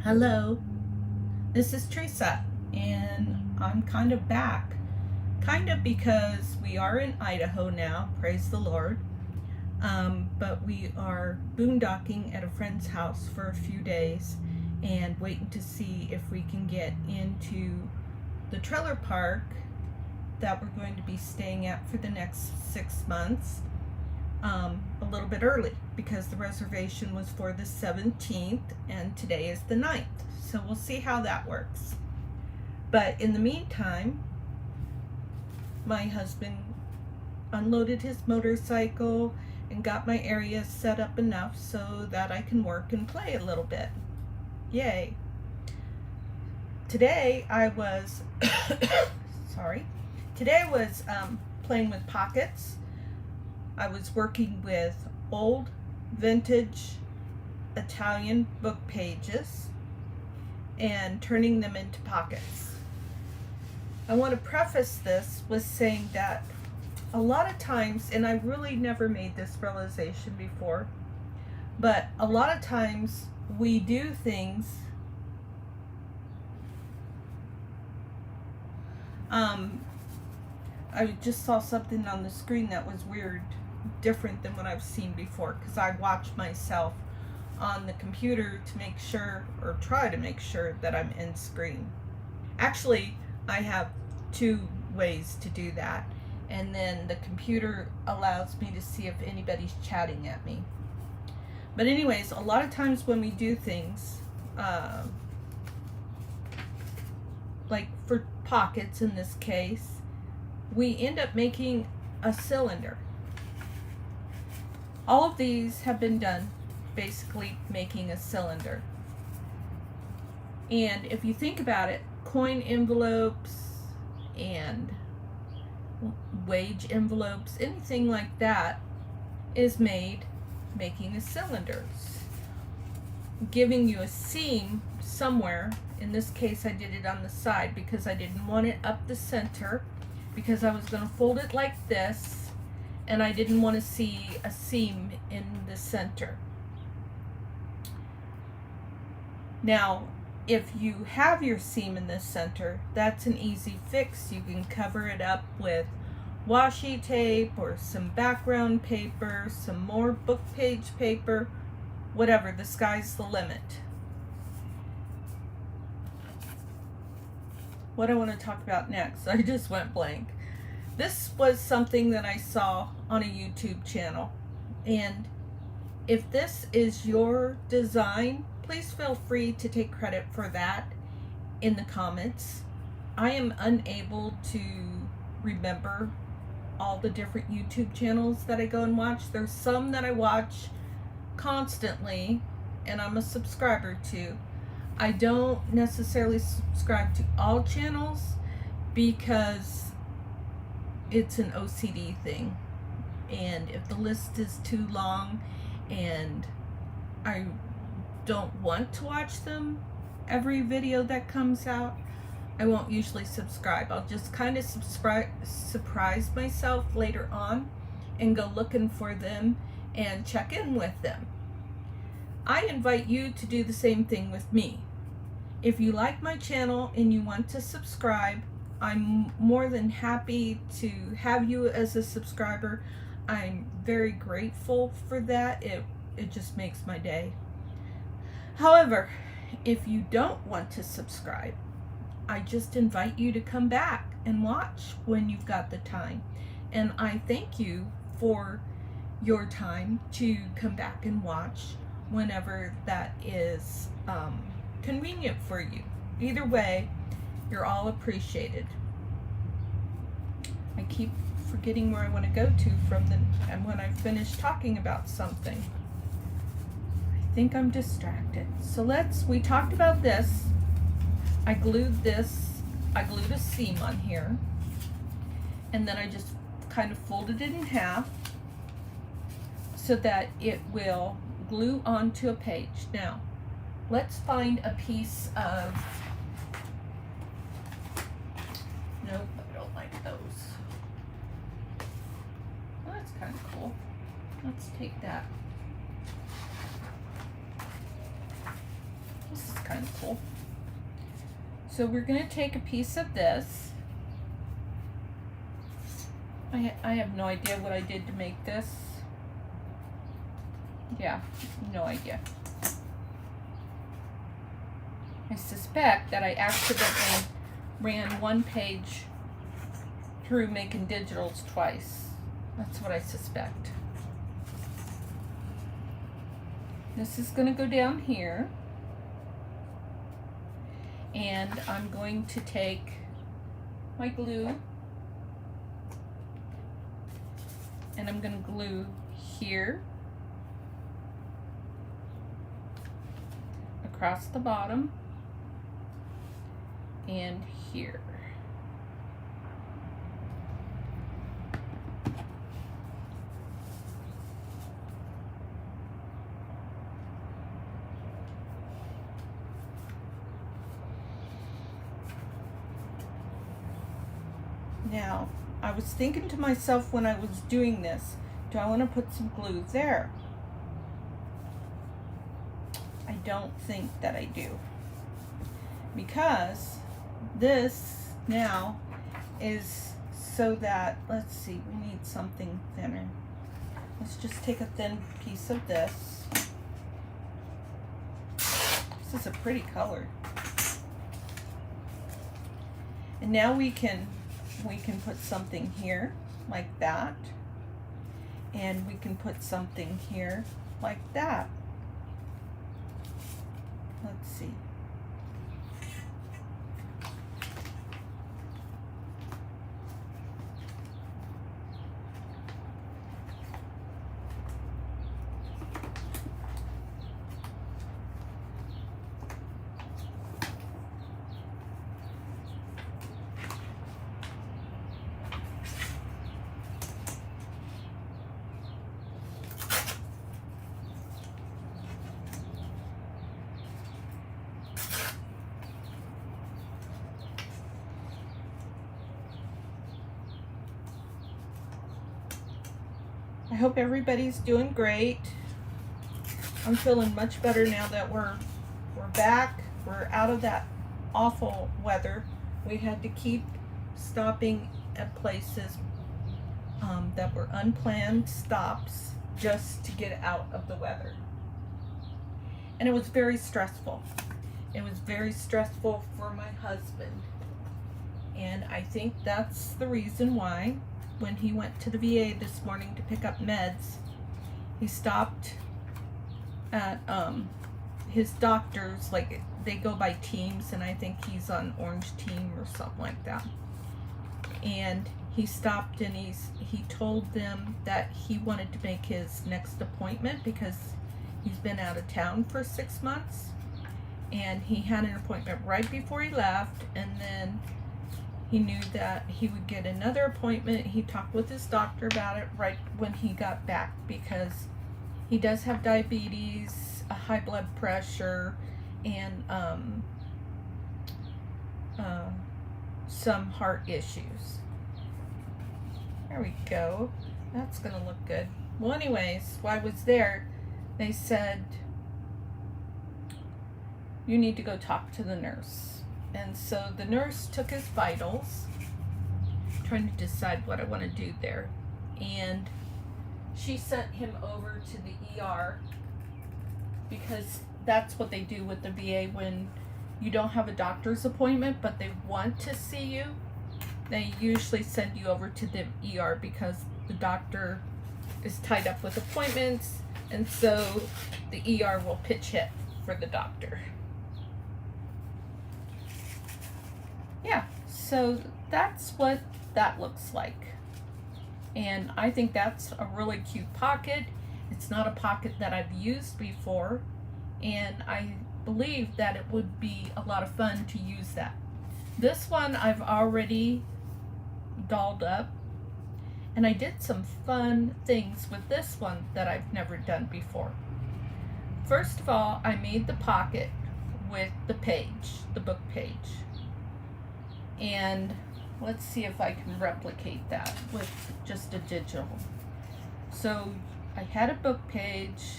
Hello, this is Teresa, and I'm kind of back. Kind of because we are in Idaho now, praise the Lord. But we are boondocking at a friend's house for a few days and waiting to see if we can get into the trailer park that we're going to be staying at for the next 6 months a little bit early because the reservation was for the 17th and today is the 9th. So we'll see how that works. But in the meantime, my husband unloaded his motorcycle and got my area set up enough so that I can work and play a little bit. Yay. Today I was playing with pockets. I was working with old vintage Italian book pages and turning them into pockets. I want to preface this with saying that a lot of times, and I really never made this realization before, but a lot of times we do things I just saw something on the screen that was weird, different than what I've seen before, because I watch myself on the computer to make sure, or try to make sure, that I'm in screen. Actually, I have two ways to do that, and then the computer allows me to see if anybody's chatting at me. But anyways, a lot of times when we do things, like for pockets in this case, we end up making a cylinder. All of these have been done basically making a cylinder. And if you think about it, coin envelopes and wage envelopes, anything like that is making a cylinder, giving you a seam somewhere. In this case, I did it on the side because I didn't want it up the center, because I was going to fold it like this, and I didn't want to see a seam in the center. Now, if you have your seam in the center, that's an easy fix. You can cover it up with washi tape or some background paper, some more book page paper, whatever. The sky's the limit. What I want to talk about next, I just went blank. This was something that I saw on a YouTube channel, and if this is your design, please feel free to take credit for that in the comments. I am unable to remember all the different YouTube channels that I go and watch. There's some that I watch constantly and I'm a subscriber to. I don't necessarily subscribe to all channels because it's an OCD thing, and if the list is too long and I don't want to watch them every video that comes out, I won't usually subscribe. I'll just kind of surprise myself later on and go looking for them and check in with them. I invite you to do the same thing with me. If you like my channel and you want to subscribe, I'm more than happy to have you as a subscriber. I'm very grateful for that. It just makes my day. However, if you don't want to subscribe, I just invite you to come back and watch when you've got the time. And I thank you for your time to come back and watch whenever that is convenient for you. Either way, you're all appreciated. I keep forgetting where I want to go to and when I finish talking about something. I think I'm distracted. So we talked about this. I glued a seam on here, and then I just kind of folded it in half so that it will glue onto a page. Now, let's find a piece of, nope, I don't like those. Well, that's kind of cool. Let's take that. This is kind kind of cool. So we're going to take a piece of this. I have no idea what I did to make this. Yeah, no idea. I suspect that I accidentally ran one page through making digitals twice. That's what I suspect. This is going to go down here. And I'm going to take my glue and I'm going to glue here across the bottom and here. Now, I was thinking to myself when I was doing this, do I want to put some glue there? I don't think that I do. Because this now is so that, let's see, we need something thinner. Let's just take a thin piece of this. This is a pretty color. And now we can put something here like that, and we can put something here like that. Let's see. I hope everybody's doing great. I'm feeling much better now that we're back. We're out of that awful weather. We had to keep stopping at places that were unplanned stops just to get out of the weather. And it was very stressful. It was very stressful for my husband. And I think that's the reason why when he went to the VA this morning to pick up meds, he stopped at his doctor's, like they go by teams, and I think he's on orange team or something like that. And he stopped and he told them that he wanted to make his next appointment because he's been out of town for 6 months, and he had an appointment right before he left, and then he knew that he would get another appointment. He talked with his doctor about it right when he got back because he does have diabetes, a high blood pressure, and some heart issues. There we go. That's gonna look good. Well, anyways, while I was there, they said, you need to go talk to the nurse. And so the nurse took his vitals, trying to decide what I want to do there. And she sent him over to the ER because that's what they do with the VA when you don't have a doctor's appointment, but they want to see you. They usually send you over to the ER because the doctor is tied up with appointments, and so the ER will pitch hit for the doctor. Yeah, so that's what that looks like. And I think that's a really cute pocket. It's not a pocket that I've used before, and I believe that it would be a lot of fun to use that. This one I've already dolled up, and I did some fun things with this one that I've never done before. First of all, I made the pocket with the page, the book page. And let's see if I can replicate that with just a digital. So I had a book page.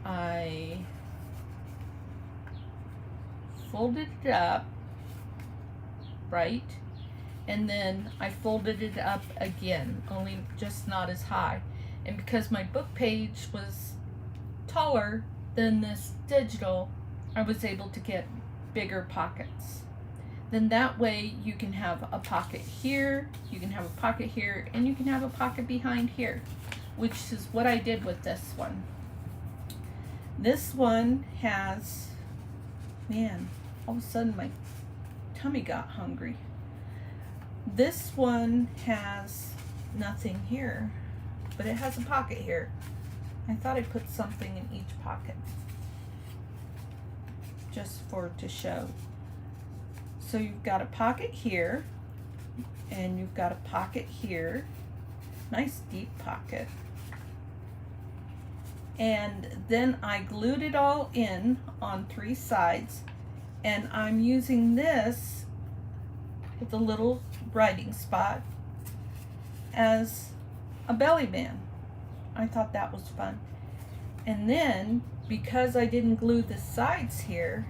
I folded it up, right? And then I folded it up again, only just not as high. And because my book page was taller than this digital, I was able to get bigger pockets. Then that way you can have a pocket here, you can have a pocket here, and you can have a pocket behind here, which is what I did with this one. This one has, man, all of a sudden my tummy got hungry. This one has nothing here, but it has a pocket here. I thought I put something in each pocket just to show. So you've got a pocket here, and you've got a pocket here. Nice deep pocket. And then I glued it all in on 3 sides, and I'm using this with a little writing spot as a belly band. I thought that was fun. And then, because I didn't glue the sides here,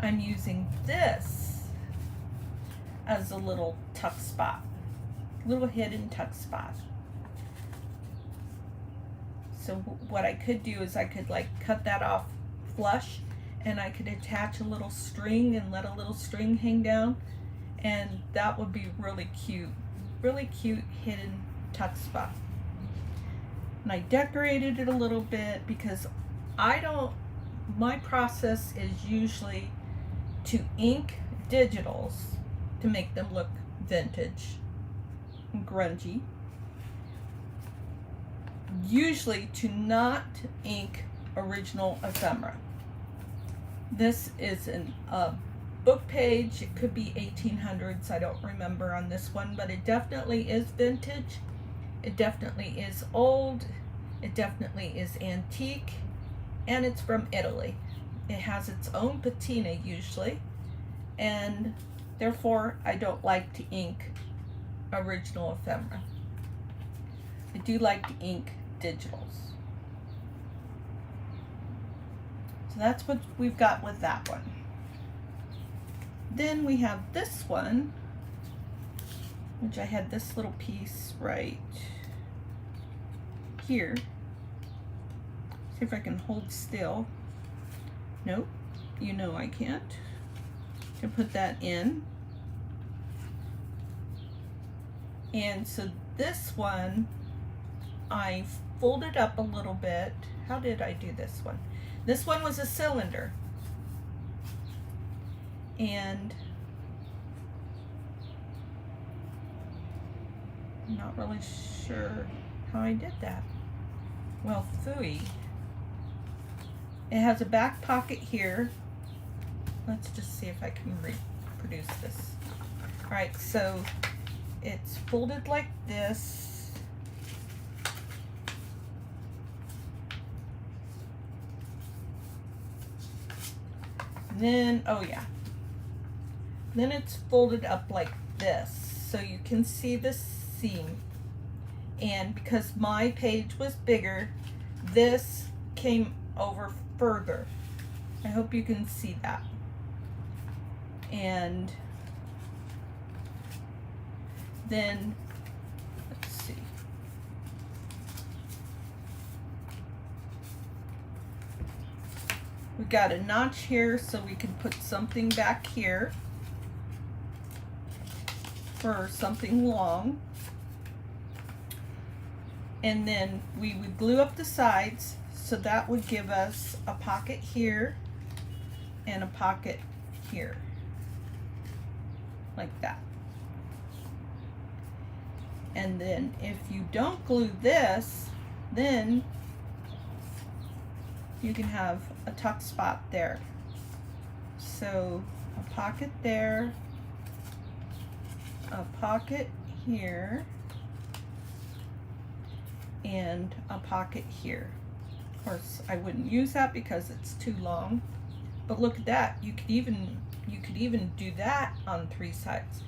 I'm using this as a little tuck spot, little hidden tuck spot. So what I could do is I could like cut that off flush, and I could attach a little string and let a little string hang down, and that would be really cute hidden tuck spot. And I decorated it a little bit because my process is usually to ink digitals to make them look vintage and grungy. Usually to not ink original ephemera. This is a book page. It could be 1800s, I don't remember on this one, but it definitely is vintage. It definitely is old. It definitely is antique, and it's from Italy. It has its own patina usually, and therefore I don't like to ink original ephemera. I do like to ink digitals. So that's what we've got with that one. Then we have this one, which I had this little piece right here. See if I can hold still. Nope, you know I can't. Can put that in. And so this one, I folded up a little bit. How did I do this one? This one was a cylinder. And I'm not really sure how I did that. Well, phooey. It has a back pocket here. Let's just see if I can reproduce this. All right, so it's folded like this. And then, oh yeah. Then it's folded up like this, so you can see the seam. And because my page was bigger, this came over further. I hope you can see that. And then, let's see. We got a notch here so we can put something back here for something long. And then we would glue up the sides, so that would give us a pocket here and a pocket here, like that. And then if you don't glue this, then you can have a tuck spot there. So a pocket there, a pocket here, and a pocket here. Of course, I wouldn't use that because it's too long. But look at that. You could even do that on 3 sides.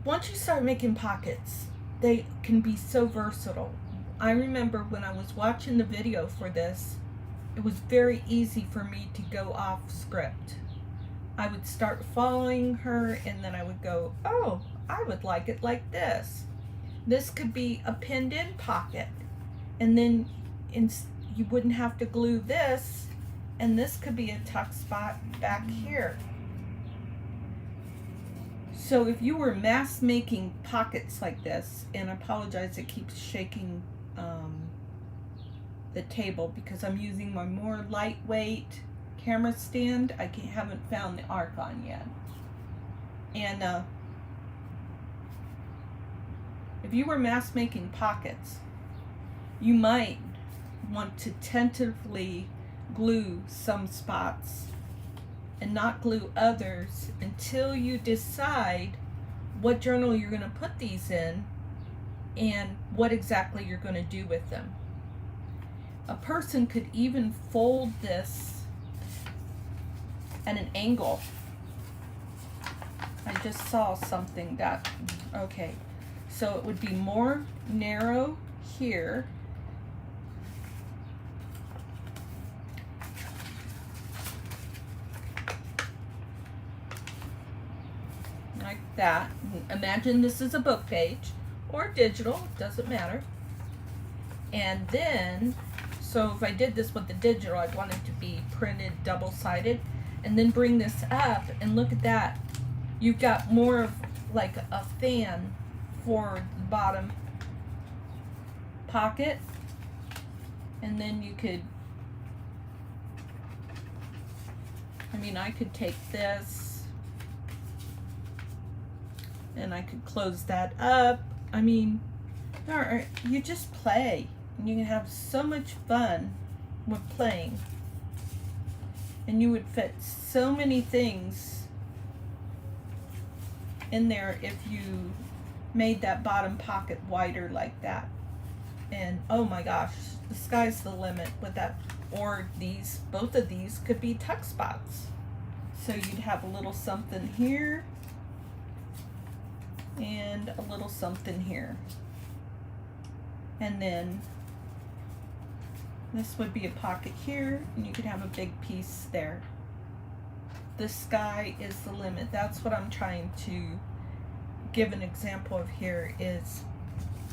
Once you start making pockets, they can be so versatile. I remember when I was watching the video for this, it was very easy for me to go off script. I would start following her, and then I would go, oh, I would like it like this. This could be a pinned in pocket, and then you wouldn't have to glue this, and this could be a tuck spot back here. So if you were mass making pockets like this, and I apologize, it keeps shaking the table because I'm using my more lightweight camera stand. I haven't found the arc on yet. And if you were mass making pockets, you might want to tentatively glue some spots and not glue others until you decide what journal you're going to put these in and what exactly you're going to do with them. A person could even fold this at an angle. I just saw something that, okay, so it would be more narrow here. Like that. Imagine this is a book page or digital, doesn't matter. And then, so if I did this with the digital, I'd want it to be printed double-sided, and then bring this up and look at that. You've got more of like a fan for the bottom pocket, and then you could, I mean, I could take this and I could close that up. I mean, you just play and you can have so much fun with playing, and you would fit so many things in there if you made that bottom pocket wider like that. And oh my gosh, the sky's the limit with that. Or these, both of these could be tuck spots. So you'd have a little something here and a little something here. And then this would be a pocket here, and you could have a big piece there. The sky is the limit. That's what I'm trying to give an example of here is,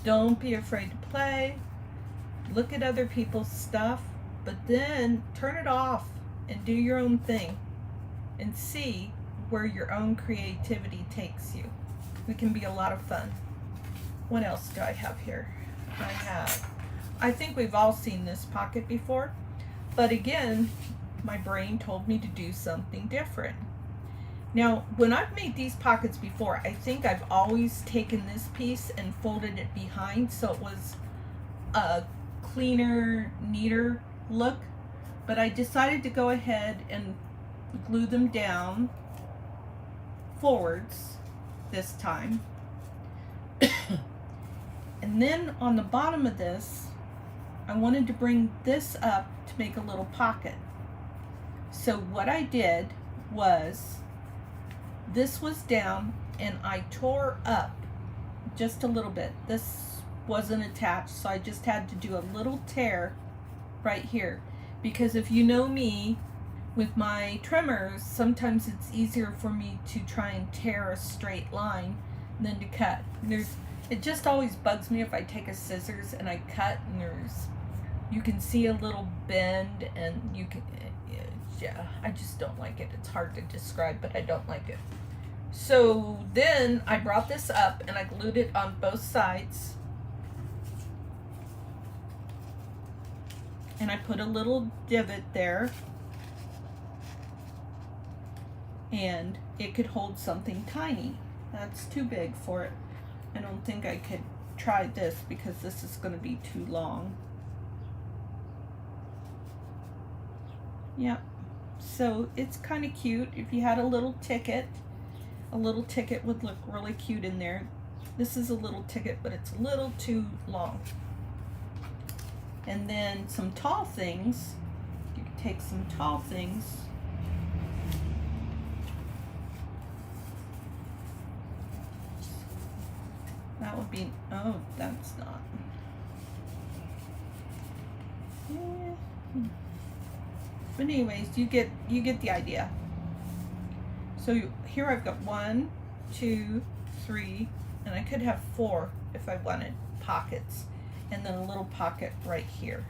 don't be afraid to play. Look at other people's stuff, but then turn it off and do your own thing and see where your own creativity takes you. It can be a lot of fun. What else do I have here? I think we've all seen this pocket before, but again, my brain told me to do something different. Now, when I've made these pockets before, I think I've always taken this piece and folded it behind so it was a cleaner, neater look, but I decided to go ahead and glue them down forwards this time. And then on the bottom of this, I wanted to bring this up to make a little pocket. So what I did was, this was down and I tore up just a little bit. This wasn't attached, so I just had to do a little tear right here. Because if you know me, with my trimmers, sometimes it's easier for me to try and tear a straight line than to cut. It just always bugs me if I take a scissors and I cut and you can see a little bend, and you can, yeah, I just don't like it. It's hard to describe, but I don't like it. So then I brought this up and I glued it on both sides. And I put a little divot there. And it could hold something tiny. That's too big for it. I don't think I could try this because this is going to be too long. Yep. So it's kind of cute. If you had a little ticket would look really cute in there. This is a little ticket, but it's a little too long. And then some tall things. You can take some tall things. That would be, oh, that's not. Yeah. But anyways, you get the idea. So here I've got 1, 2, 3, and I could have 4 if I wanted pockets, and then a little pocket right here.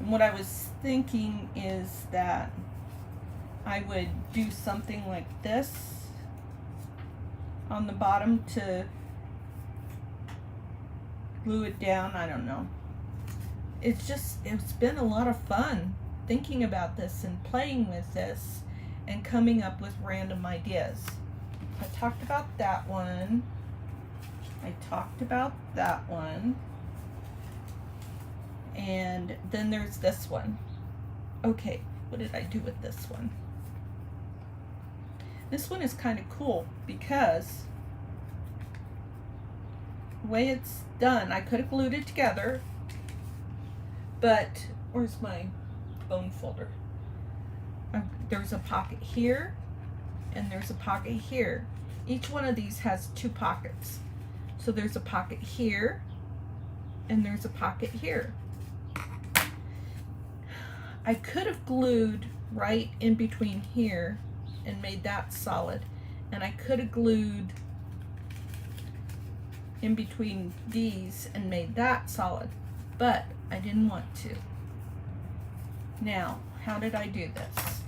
And what I was thinking is that I would do something like this on the bottom to glue it down. I don't know. It's been a lot of fun thinking about this and playing with this and coming up with random ideas. I talked about that one. I talked about that one. And then there's this one. Okay, what did I do with this one? This one is kind of cool because the way it's done, I could have glued it together, but where's my bone folder? There's a pocket here and there's a pocket here. Each one of these has 2 pockets. So there's a pocket here and there's a pocket here. I could have glued right in between here and made that solid, and I could have glued in between these and made that solid, but I didn't want to. Now, how did I do this?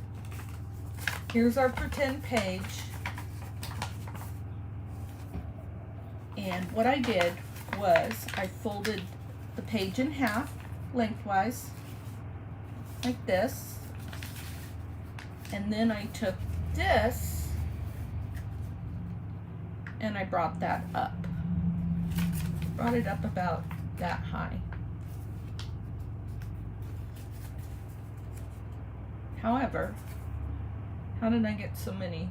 Here's our pretend page, and what I did was I folded the page in half lengthwise like this, and then I took this and I brought that up. Brought it up about that high. However, how did I get so many?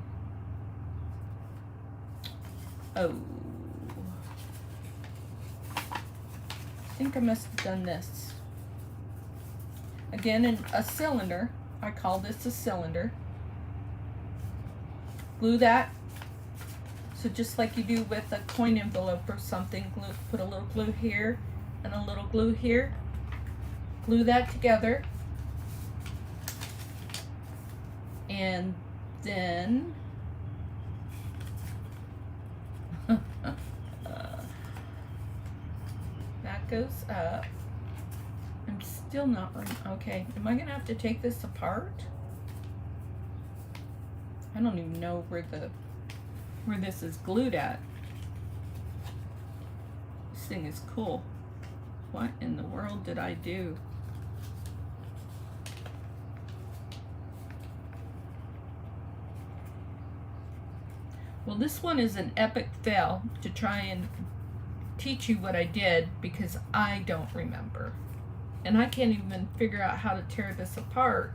Oh, I think I must have done this. Again, in a cylinder, I call this a cylinder. Glue that. So just like you do with a coin envelope or something, glue, put a little glue here and a little glue here. Glue that together. And then that goes up. I'm still not, okay, am I gonna have to take this apart? I don't even know where this is glued at. This thing is cool. What in the world did I do? Well, this one is an epic fail to try and teach you what I did because I don't remember. And I can't even figure out how to tear this apart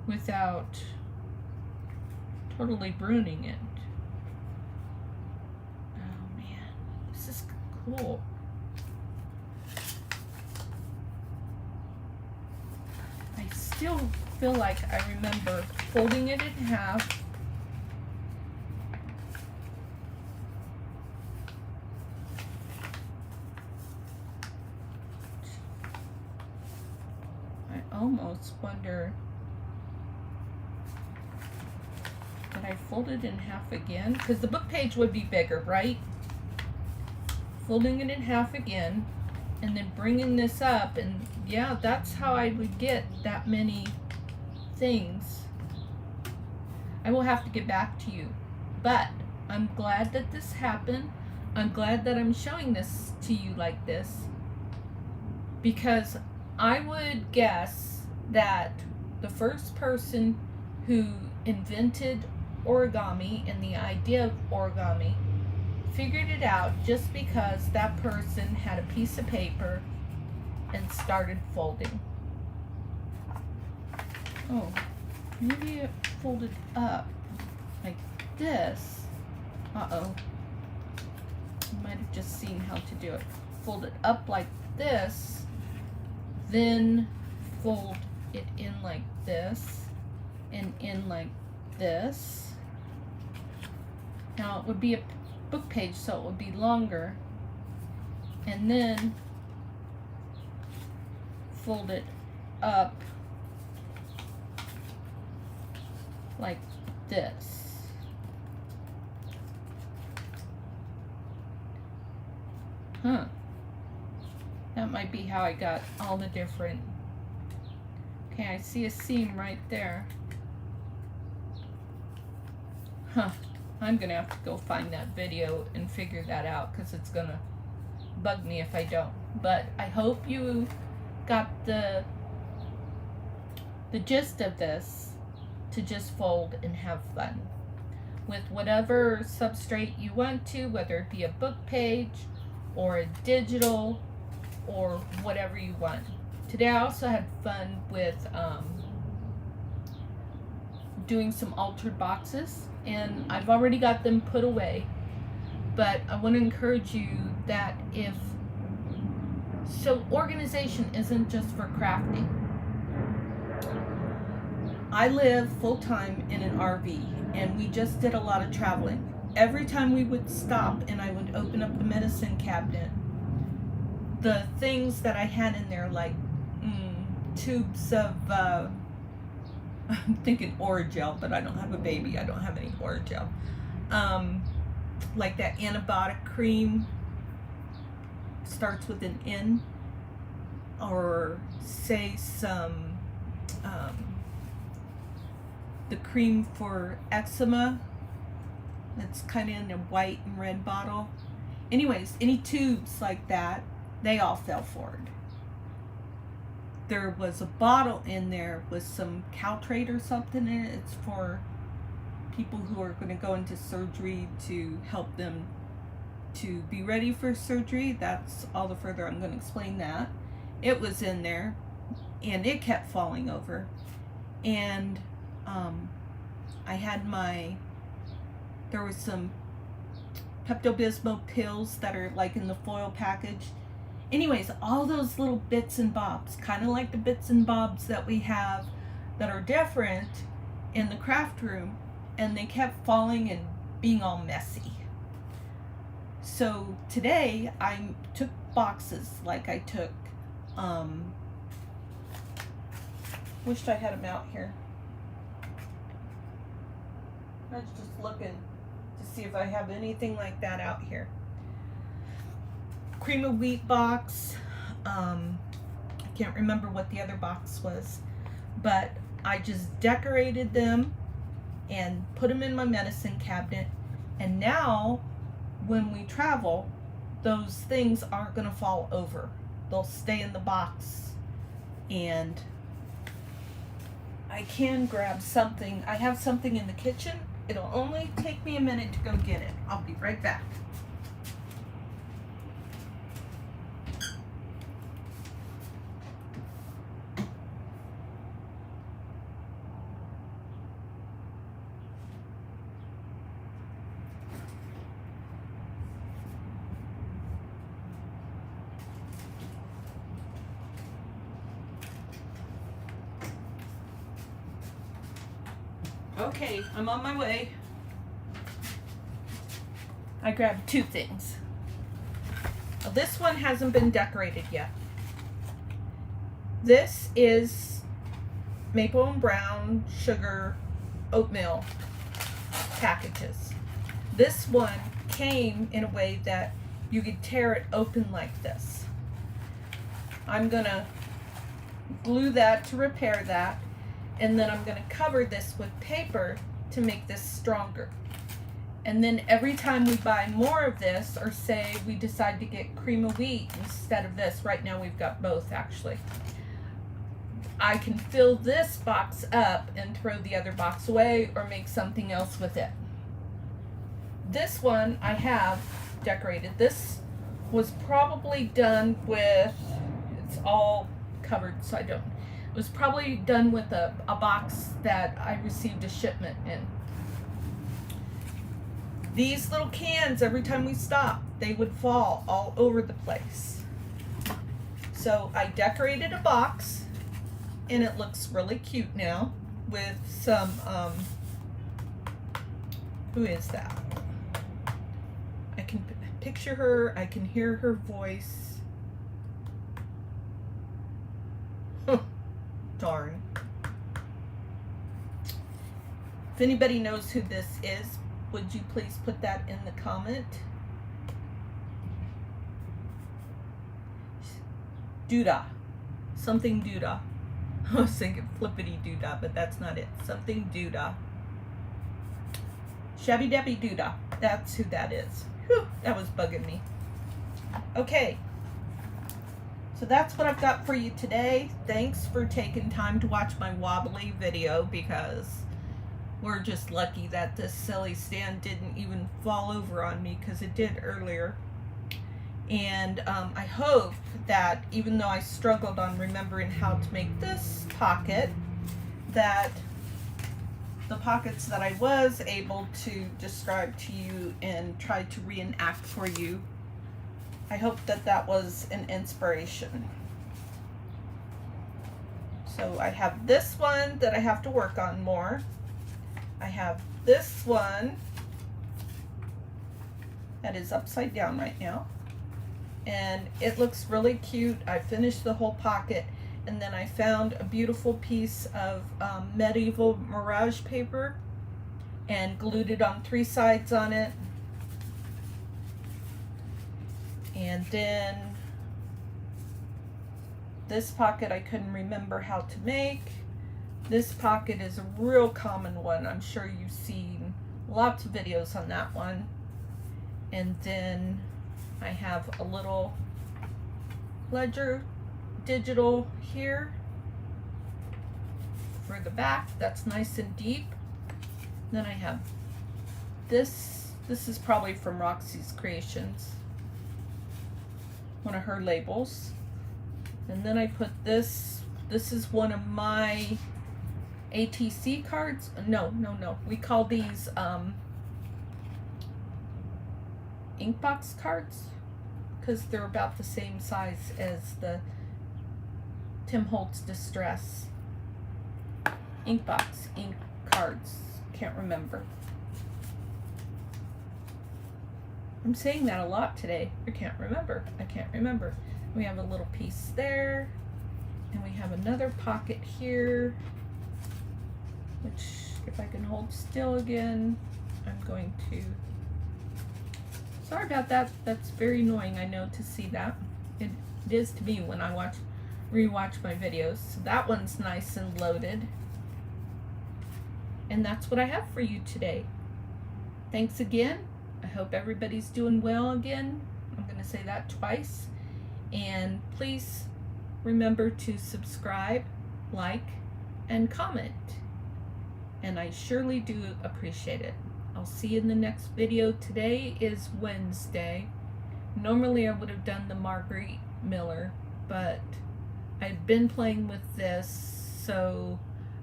without totally ruining it. Oh man, this is cool. I still feel like I remember folding it in half, almost wonder, did I fold it in half again? Because the book page would be bigger, right? Folding it in half again and then bringing this up, and yeah, that's how I would get that many things. I will have to get back to you, but I'm glad that this happened. I'm glad that I'm showing this to you like this, because I would guess that the first person who invented origami and the idea of origami figured it out just because that person had a piece of paper and started folding. Oh, maybe it folded up like this. Uh-oh. You might have just seen how to do it. Fold it up like this, then fold it in like this and in like this. Now it would be a book page, so it would be longer, and then fold it up like this. Huh. That might be how I got all the different. Okay, I see a seam right there. Huh. I'm gonna have to go find that video and figure that out, because it's gonna bug me if I don't. But I hope you got the gist of this, to just fold and have fun with whatever substrate you want to, whether it be a book page or a digital or whatever you want. Today I also had fun with doing some altered boxes, and I've already got them put away, but I want to encourage you that so organization isn't just for crafting. I live full-time in an RV, and we just did a lot of traveling. Every time we would stop and I would open up the medicine cabinet, the things that I had in there, like tubes of, I'm thinking Orajel, but I don't have a baby. I don't have any Orajel. Like that antibiotic cream, starts with an N, or say some, the cream for eczema, that's kind of in a white and red bottle. Anyways, any tubes like that, they all fell forward. There was a bottle in there with some Caltrate or something in it. It's for people who are going to go into surgery, to help them to be ready for surgery. That's all the further I'm going to explain that. It was in there, and it kept falling over. And I had there was some Pepto-Bismol pills that are like in the foil package. Anyways, all those little bits and bobs, kind of like the bits and bobs that we have that are different in the craft room, and they kept falling and being all messy. So today I took boxes, like I took, wished I had them out here. I was just looking to see if I have anything like that out here. Cream of wheat box. I can't remember what the other box was, but I just decorated them and put them in my medicine cabinet. And now when we travel, those things aren't going to fall over. They'll stay in the box, and I can grab something. I have something in the kitchen. It'll only take me a minute to go get it. I'll be right back. Okay, I'm on my way. I grabbed two things. Now, this one hasn't been decorated yet. This is maple and brown sugar oatmeal packages. This one came in a way that you could tear it open like this. I'm gonna glue that to repair that. And then I'm going to cover this with paper to make this stronger. And then every time we buy more of this, or say we decide to get cream of wheat instead of this, right now we've got both actually, I can fill this box up and throw the other box away, or make something else with it. This one I have decorated. This was probably done with, it's all covered so I don't, it was probably done with a box that I received a shipment in. These little cans, every time we stopped, they would fall all over the place. So I decorated a box, and it looks really cute now with some, who is that? I can picture her, I can hear her voice. darn. If anybody knows who this is, would you please put that in the comment? Doodah. Something Doodah. I was thinking flippity doodah, but that's not it. Something Doodah. Shabby Dabby Doodah. That's who that is. Whew, that was bugging me. Okay. So that's what I've got for you today. Thanks for taking time to watch my wobbly video, because we're just lucky that this silly stand didn't even fall over on me, because it did earlier. And I hope that even though I struggled on remembering how to make this pocket, that the pockets that I was able to describe to you and try to reenact for you, I hope that that was an inspiration. So I have this one that I have to work on more. I have this one that is upside down right now, and it looks really cute. I finished the whole pocket, and then I found a beautiful piece of medieval Mirage paper and glued it on 3 sides on it. And then this pocket I couldn't remember how to make. This pocket is a real common one. I'm sure you've seen lots of videos on that one. And then I have a little ledger digital here for the back. That's nice and deep. Then I have this. This is probably from Roxy Creations, one of her labels. And then I put this. This is one of my ATC cards. No. We call these Inkbox cards, because they're about the same size as the Tim Holtz Distress Inkbox ink cards. Can't remember. I'm saying that a lot today. I can't remember. We have a little piece there, and we have another pocket here, which, if I can hold still again, I'm going to. Sorry about that. That's very annoying, I know, to see that. It is to me when I rewatch my videos. So that one's nice and loaded. And that's what I have for you today. Thanks again. I hope everybody's doing well again. I'm going to say that twice. And please remember to subscribe, like, and comment. And I surely do appreciate it. I'll see you in the next video. Today is Wednesday. Normally I would have done the Marguerite Miller, but I've been playing with this, so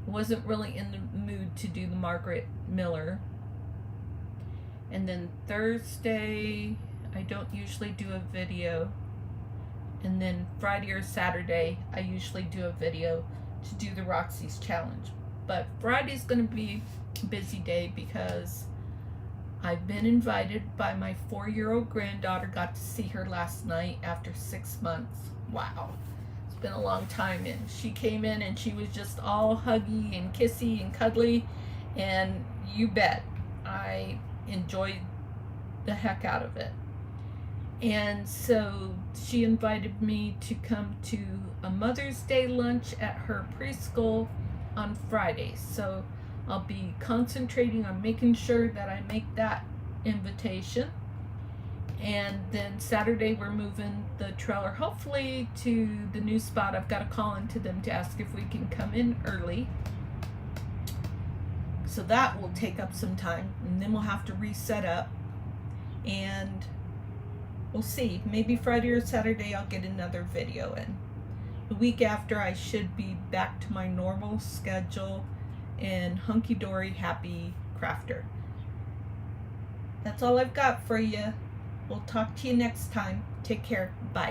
I wasn't really in the mood to do the Margaret Miller. And then Thursday, I don't usually do a video. And then Friday or Saturday, I usually do a video to do the Roxy's challenge. But Friday's going to be a busy day because I've been invited by my 4-year-old granddaughter. Got to see her last night after 6 months. Wow. It's been a long time. And she came in and she was just all huggy and kissy and cuddly. And you bet, I enjoyed the heck out of it. And so she invited me to come to a Mother's Day lunch at her preschool on Friday. So I'll be concentrating on making sure that I make that invitation. And then Saturday we're moving the trailer hopefully to the new spot. I've got to call into them to ask if we can come in early. So that will take up some time, and then we'll have to reset up, and we'll see. Maybe Friday or Saturday I'll get another video in. The week after I should be back to my normal schedule and hunky-dory happy crafter. That's all I've got for you. We'll talk to you next time. Take care. Bye.